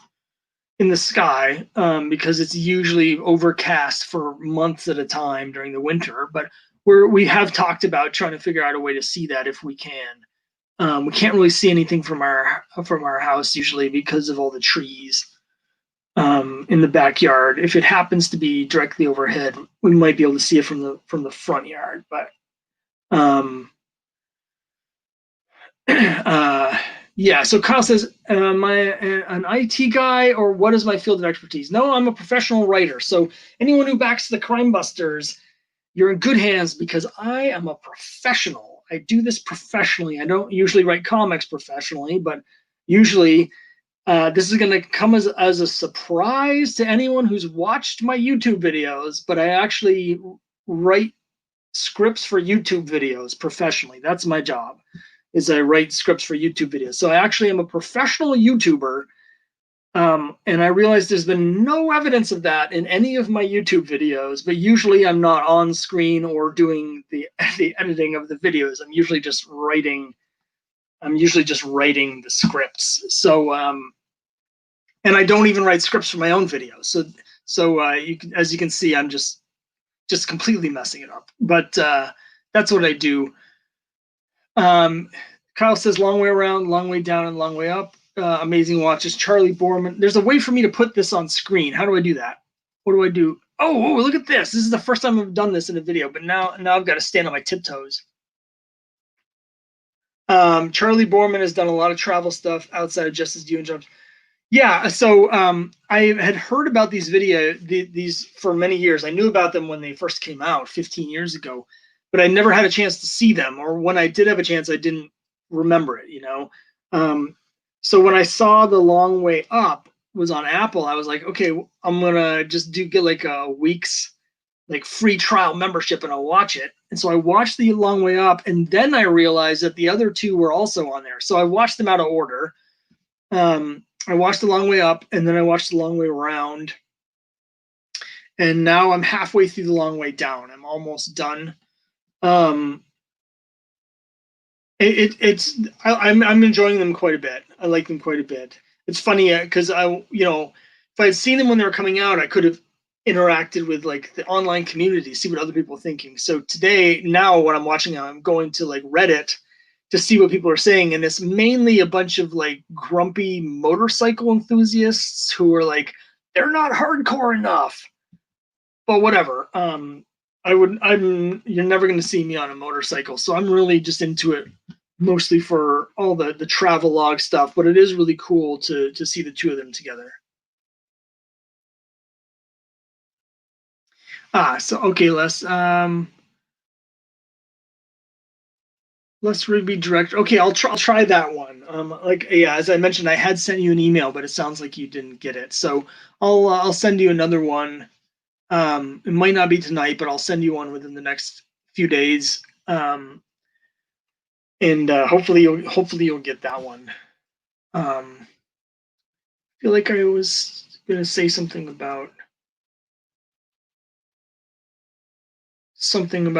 in the sky because it's usually overcast for months at a time during the winter. But we have talked about trying to figure out a way to see that if we can. We can't really see anything from our house usually because of all the trees in the backyard. If it happens to be directly overhead, we might be able to see it from the front yard. But yeah, so Kyle says, am I an IT guy or what is my field of expertise? No, I'm a professional writer. So anyone who backs the Crimebusters, you're in good hands because I am a professional. I do this professionally. I don't usually write comics professionally, but usually this is going to come as a surprise to anyone who's watched my YouTube videos, but I actually write scripts for YouTube videos professionally. That's my job. Is I write scripts for YouTube videos. So I actually am a professional YouTuber, and I realize there's been no evidence of that in any of my YouTube videos, but usually I'm not on screen or doing the editing of the videos. I'm usually just writing the scripts. So, and I don't even write scripts for my own videos. So as you can see, I'm just completely messing it up, but that's what I do. Kyle says long way around, long way down, and long way up. Amazing watches. Charlie Borman. There's a way for me to put this on screen. How do I do that? What do I do? Oh, look at this. This is the first time I've done this in a video, but now I've got to stand on my tiptoes. Charlie Borman has done a lot of travel stuff outside of just his doing jobs. Yeah, so I had heard about these these for many years. I knew about them when they first came out 15 years ago, but I never had a chance to see them, or when I did have a chance, I didn't remember it, So when I saw The Long Way Up was on Apple, I was like, okay, I'm gonna just get like a week's like free trial membership and I'll watch it. And so I watched The Long Way Up, and then I realized that the other two were also on there. So I watched them out of order. I watched The Long Way Up, and then I watched The Long Way Around. And now I'm halfway through The Long Way Down. I'm almost done. I'm enjoying them quite a bit. I like them quite a bit. It's funny because if I had seen them when they were coming out, I could have interacted with like the online community, see what other people are thinking. So today, now what I'm watching, I'm going to like Reddit to see what people are saying, and it's mainly a bunch of like grumpy motorcycle enthusiasts who are like, they're not hardcore enough. But whatever. You're never going to see me on a motorcycle, so I'm really just into it mostly for all the travel log stuff. But it is really cool to see the two of them together. So okay, Les Rigby direct. Okay, I'll try that one. Like yeah, as I mentioned, I had sent you an email, but it sounds like you didn't get it. So I'll send you another one. It might not be tonight, but I'll send you one within the next few days. And hopefully you'll get that one. I feel like I was gonna say something about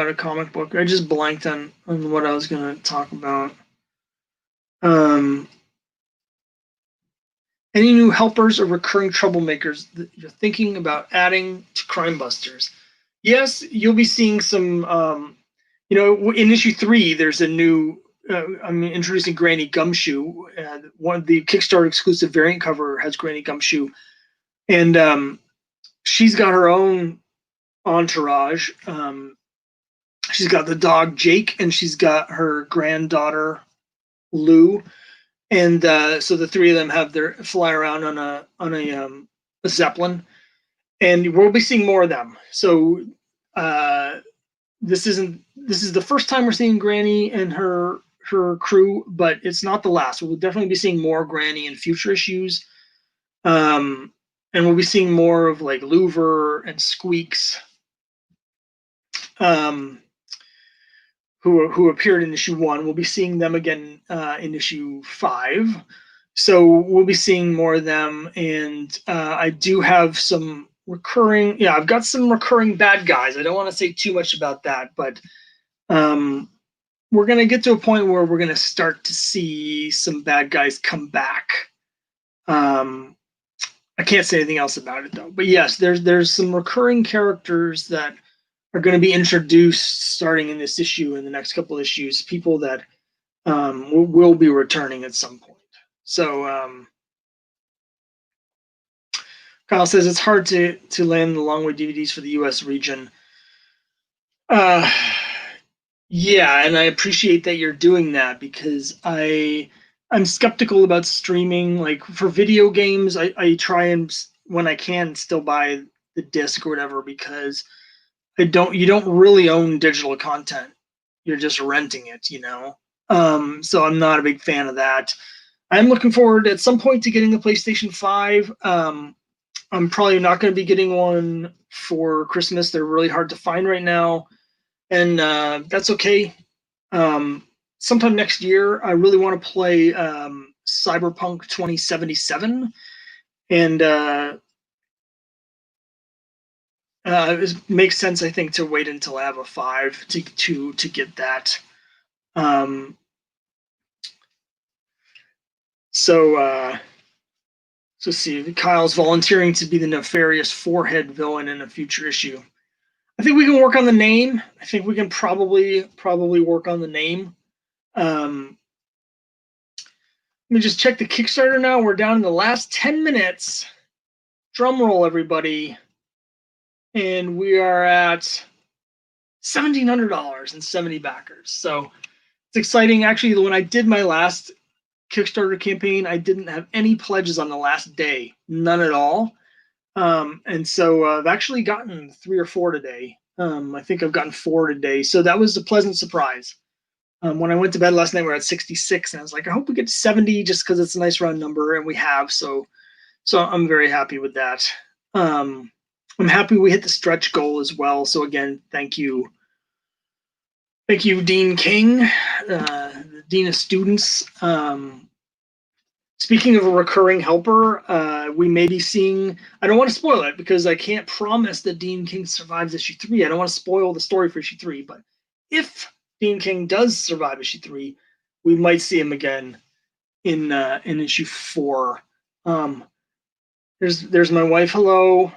a comic book. I just blanked on what I was gonna talk about. Um, any new helpers or recurring troublemakers that you're thinking about adding to Crimebusters? Yes, you'll be seeing some. In issue 3, there's a new. I'm introducing Granny Gumshoe. One of the Kickstarter exclusive variant cover has Granny Gumshoe, and she's got her own entourage. She's got the dog Jake, and she's got her granddaughter Lou, and so the three of them have their fly around on a Zeppelin, and we'll be seeing more of them. So this is the first time we're seeing Granny and her crew, but it's not the last. We'll definitely be seeing more Granny in future issues, and we'll be seeing more of like Louver and Squeaks, who appeared in issue 1. We'll be seeing them again in issue 5. So we'll be seeing more of them, and I do have some recurring. Yeah, I've got some recurring bad guys. I don't want to say too much about that, but we're gonna get to a point where we're gonna start to see some bad guys come back. I can't say anything else about it though. But yes, there's some recurring characters that are going to be introduced starting in this issue, in the next couple issues, people that will be returning at some point. So Kyle says it's hard to land the Longway DVDs for the U.S. region. Yeah, and I appreciate that you're doing that, because I'm skeptical about streaming. Like for video games, I try and, when I can, still buy the disc or whatever, because you don't really own digital content. You're just renting it, So I'm not a big fan of that. I'm looking forward at some point to getting the PlayStation 5. I'm probably not going to be getting one for Christmas. They're really hard to find right now, and that's okay. Sometime next year, I really want to play Cyberpunk 2077, and it makes sense, I think, to wait until I have a 5 to get that. So see, Kyle's volunteering to be the nefarious forehead villain in a future issue. I think we can work on the name. I think we can probably work on the name. Let me just check the Kickstarter now. We're down in the last 10 minutes. Drum roll, everybody. And we are at $1,700 and 70 backers. So it's exciting. Actually, when I did my last Kickstarter campaign, I didn't have any pledges on the last day, none at all. And so I've actually gotten 3 or 4 today. I think I've gotten 4 today. So that was a pleasant surprise. When I went to bed last night, we were at 66, and I was like, I hope we get 70 just because it's a nice round number, and we have. So I'm very happy with that. I'm happy we hit the stretch goal as well. So again, thank you. Thank you, Dean King, the Dean of Students. Speaking of a recurring helper, we may be seeing, I don't want to spoil it because I can't promise that Dean King survives issue 3. I don't want to spoil the story for issue 3, but if Dean King does survive issue 3, we might see him again in issue 4. There's my wife. Hello.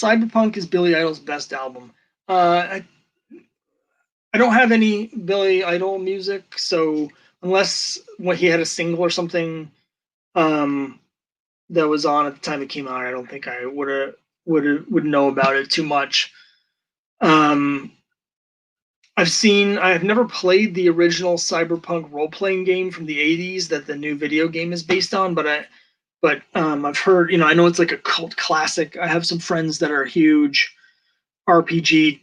Cyberpunk is Billy Idol's best album. I don't have any Billy Idol music, so unless when he had a single or something that was on at the time it came out, I don't think I would know about it too much. I've never played the original Cyberpunk role-playing game from the 80s that the new video game is based on, but I've heard, I know it's like a cult classic. I have some friends that are huge RPG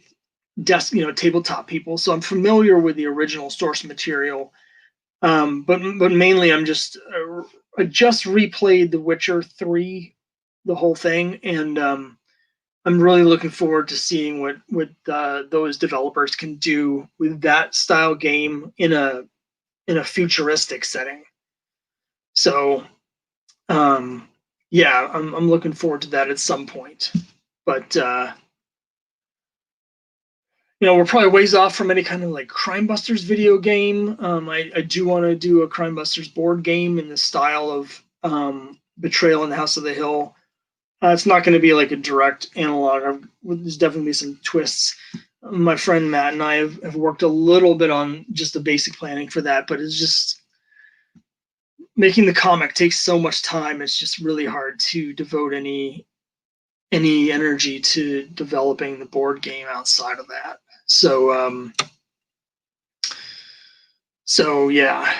tabletop people, so I'm familiar with the original source material. But mainly I just replayed The Witcher 3, the whole thing, and I'm really looking forward to seeing what those developers can do with that style game in a futuristic setting. So, yeah, I'm looking forward to that at some point. But we're probably ways off from any kind of like Crimebusters video game. I do want to do a Crimebusters board game in the style of Betrayal in the House of the Hill. It's not going to be like a direct analog. There's definitely some twists. My friend Matt and I have worked a little bit on just the basic planning for that, but it's just making the comic takes so much time. It's just really hard to devote any energy to developing the board game outside of that. So yeah.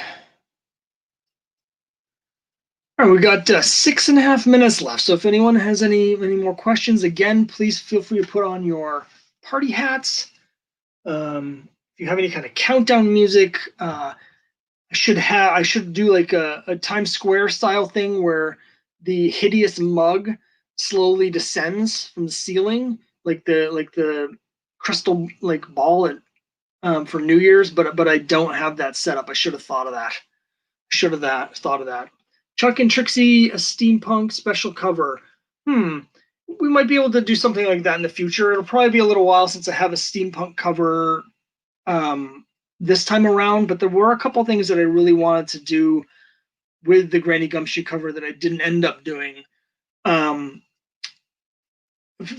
All right, we got 6.5 minutes left. So if anyone has any more questions, again, please feel free to put on your party hats. If you have any kind of countdown music, I should do like a Times Square style thing where the hideous mug slowly descends from the ceiling, like the crystal like ball for New Year's. But I don't have that set up. I should have thought of that. Thought of that. Chuck and Trixie, a steampunk special cover. We might be able to do something like that in the future. It'll probably be a little while since I have a steampunk cover this time around, but there were a couple things that I really wanted to do with the Granny Gumshoe cover that I didn't end up doing.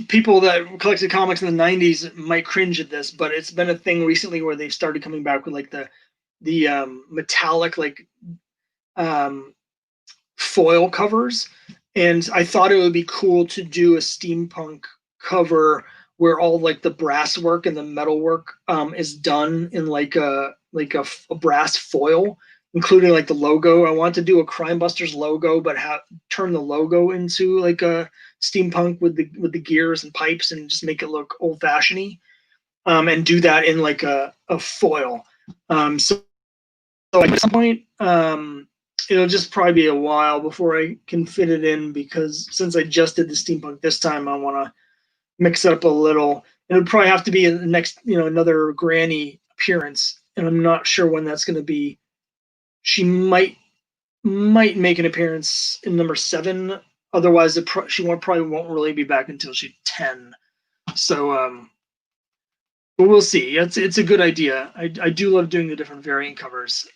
People that collected comics in the 90s might cringe at this, but it's been a thing recently where they've started coming back with like the metallic like foil covers, and I thought it would be cool to do a steampunk cover where all like the brass work and the metal work is done in like a brass foil, including like the logo. I want to do a Crimebusters logo, but turn the logo into like a steampunk with the gears and pipes and just make it look old fashioned, and do that in like a foil. So at some point, it'll just probably be a while before I can fit it in, because since I just did the steampunk this time, I want to mix it up a little. It would probably have to be in the next, another Granny appearance, and I'm not sure when that's going to be. She might make an appearance in number 7. Otherwise, she probably won't really be back until she's 10. So, but we'll see. It's a good idea. I do love doing the different variant covers.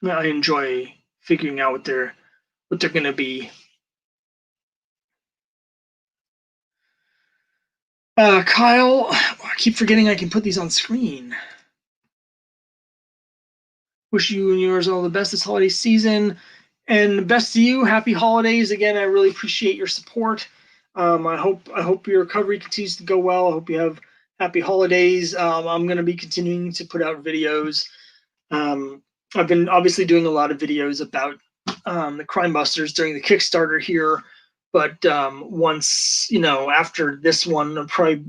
I enjoy figuring out what they're going to be. Kyle, I keep forgetting I can put these on screen. Wish you and yours all the best this holiday season, and best to you. Happy holidays again. I really appreciate your support. I hope your recovery continues to go well. I hope you have happy holidays. I'm going to be continuing to put out videos. I've been obviously doing a lot of videos about the Crimebusters during the Kickstarter here, but once after this one, I'll probably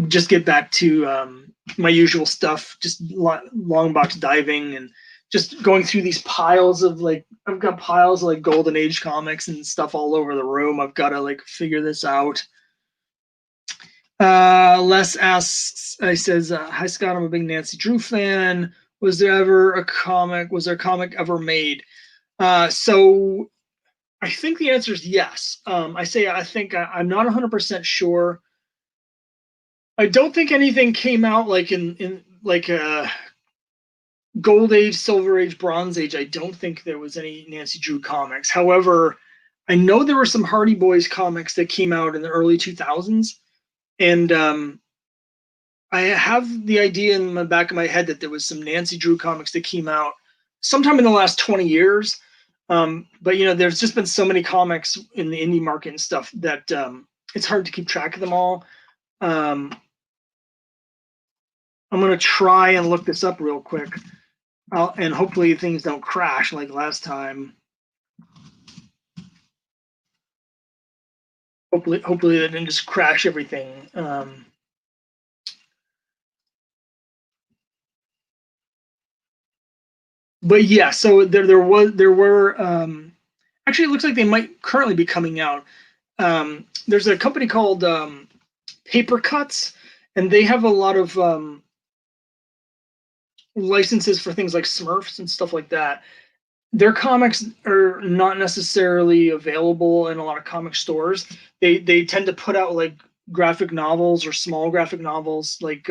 just get back to my usual stuff, just long box diving and just going through these piles of I've got piles of Golden Age comics and stuff all over the room. I've got to figure this out. Les asks, he says, hi Scott, I'm a big Nancy Drew fan. Was there a comic ever made? So I think the answer is yes. I'm not 100% sure. I don't think anything came out in Gold Age, Silver Age, Bronze Age. I don't think there was any Nancy Drew comics. However, I know there were some Hardy Boys comics that came out in the early 2000s, and I have the idea in the back of my head that there was some Nancy Drew comics that came out sometime in the last 20 years. But there's just been so many comics in the indie market and stuff that it's hard to keep track of them all. I'm gonna try and look this up real quick, and hopefully things don't crash like last time. Hopefully they didn't just crash everything. But yeah, so there were actually, it looks like they might currently be coming out. There's a company called Paper Cuts, and they have a lot of licenses for things like Smurfs and stuff like that. Their comics are not necessarily available in a lot of comic stores. They tend to put out like graphic novels or small graphic novels, like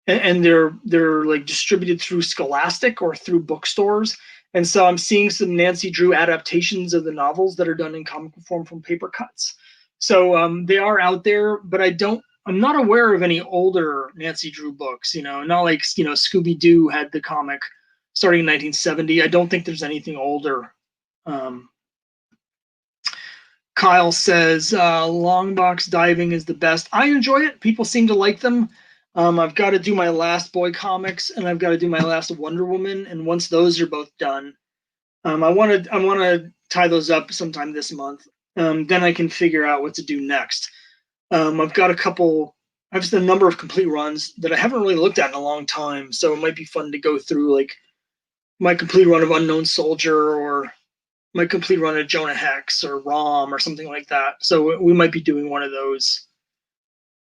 and they're like distributed through Scholastic or through bookstores. And so I'm seeing some Nancy Drew adaptations of the novels that are done in comic form from Paper Cuts. So they are out there, but I'm not aware of any older Nancy Drew books. Not like Scooby Doo had the comic starting in 1970. I don't think there's anything older. Kyle says long box diving is the best. I enjoy it. People seem to like them. I've got to do my last Boy comics, and I've got to do my last Wonder Woman, and once those are both done, I want to tie those up sometime this month. Then I can figure out what to do next. I've got a number of complete runs that I haven't really looked at in a long time, so it might be fun to go through like my complete run of Unknown Soldier or my complete run of Jonah Hex or Rom or something like that. So we might be doing one of those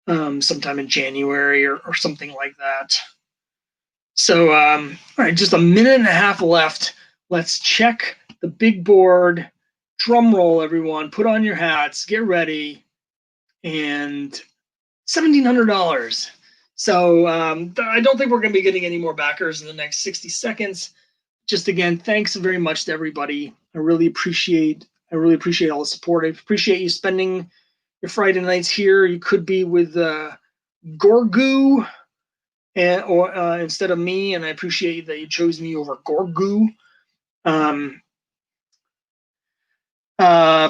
sometime in January or something like that. So, all right, just a minute and a half left. Let's check the big board. Drum roll, everyone. Put on your hats. Get ready. And $1,700. So I don't think we're going to be getting any more backers in the next 60 seconds. Just again, thanks very much to everybody. I really appreciate all the support. I appreciate you spending your Friday nights here. You could be with Gorgu or instead of me, and I appreciate that you chose me over Gorgu.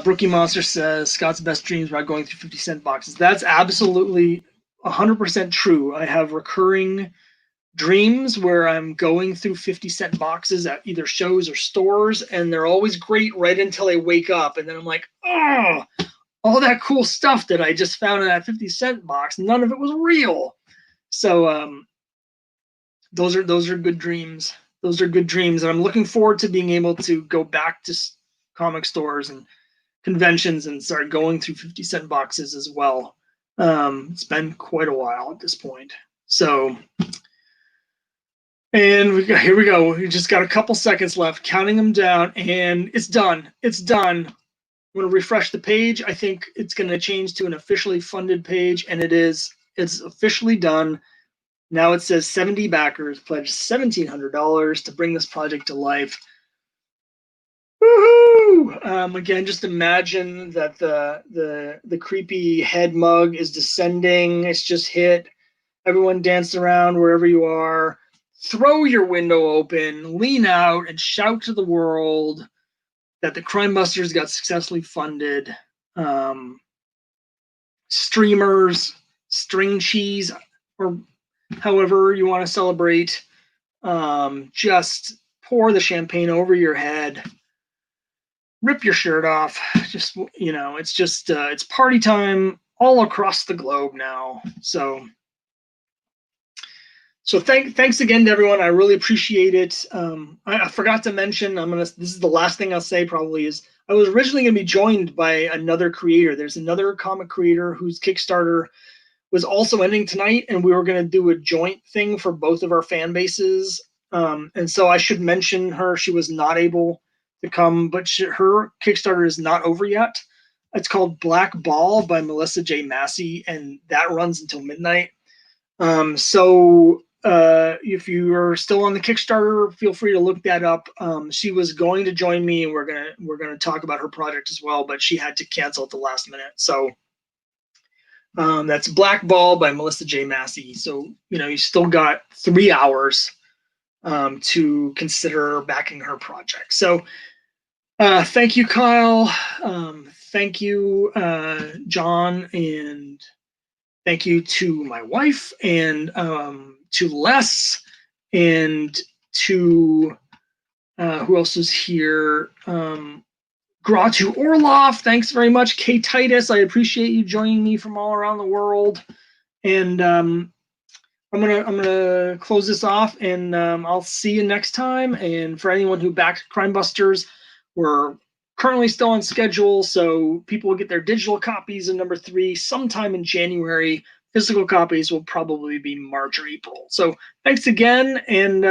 Brookie Monster says Scott's best dreams about going through 50-cent boxes. That's absolutely 100% true. I have recurring dreams where I'm going through 50-cent boxes at either shows or stores, and they're always great right until I wake up, and then I'm like, oh, all that cool stuff that I just found in that 50-cent box, none of it was real. So those are good dreams. Those are good dreams, and I'm looking forward to being able to go back to comic stores and conventions and start going through 50-cent boxes as well. It's been quite a while at this point. So, and here we go. We just got a couple seconds left, counting them down, and it's done. It's done. I'm going to refresh the page. I think it's going to change to an officially funded page, and it is. It's officially done. Now it says 70 backers pledged $1,700 to bring this project to life. Woohoo! Again, just imagine that the creepy head mug is descending. It's just hit. Everyone dance around wherever you are. Throw your window open, lean out, and shout to the world that the Crimebusters got successfully funded. Streamers, string cheese, or however you want to celebrate. Just pour the champagne over your head. Rip your shirt off. Just, it's party time all across the globe now. So thanks again to everyone. I really appreciate it. I forgot to mention, this is the last thing I'll say probably, is I was originally going to be joined by another creator. There's another comic creator whose Kickstarter was also ending tonight, and we were going to do a joint thing for both of our fan bases. And so I should mention her. She was not able to come, but her Kickstarter is not over yet. It's called Black Ball by Melissa J. Massey, and that runs until midnight. So if you are still on the Kickstarter, feel free to look that up. She was going to join me, and we're gonna talk about her project as well, but she had to cancel at the last minute. So that's Black Ball by Melissa J. Massey. So you still got 3 hours to consider backing her project. So thank you, Kyle. Thank you, John, and thank you to my wife, and to Les, and to who else is here? Gratu Orloff, thanks very much. K Titus, I appreciate you joining me from all around the world. And I'm gonna close this off, and I'll see you next time. And for anyone who backed Crimebusters, we're currently still on schedule, so people will get their digital copies of number 3 sometime in January. Physical copies will probably be March or April. So thanks again, and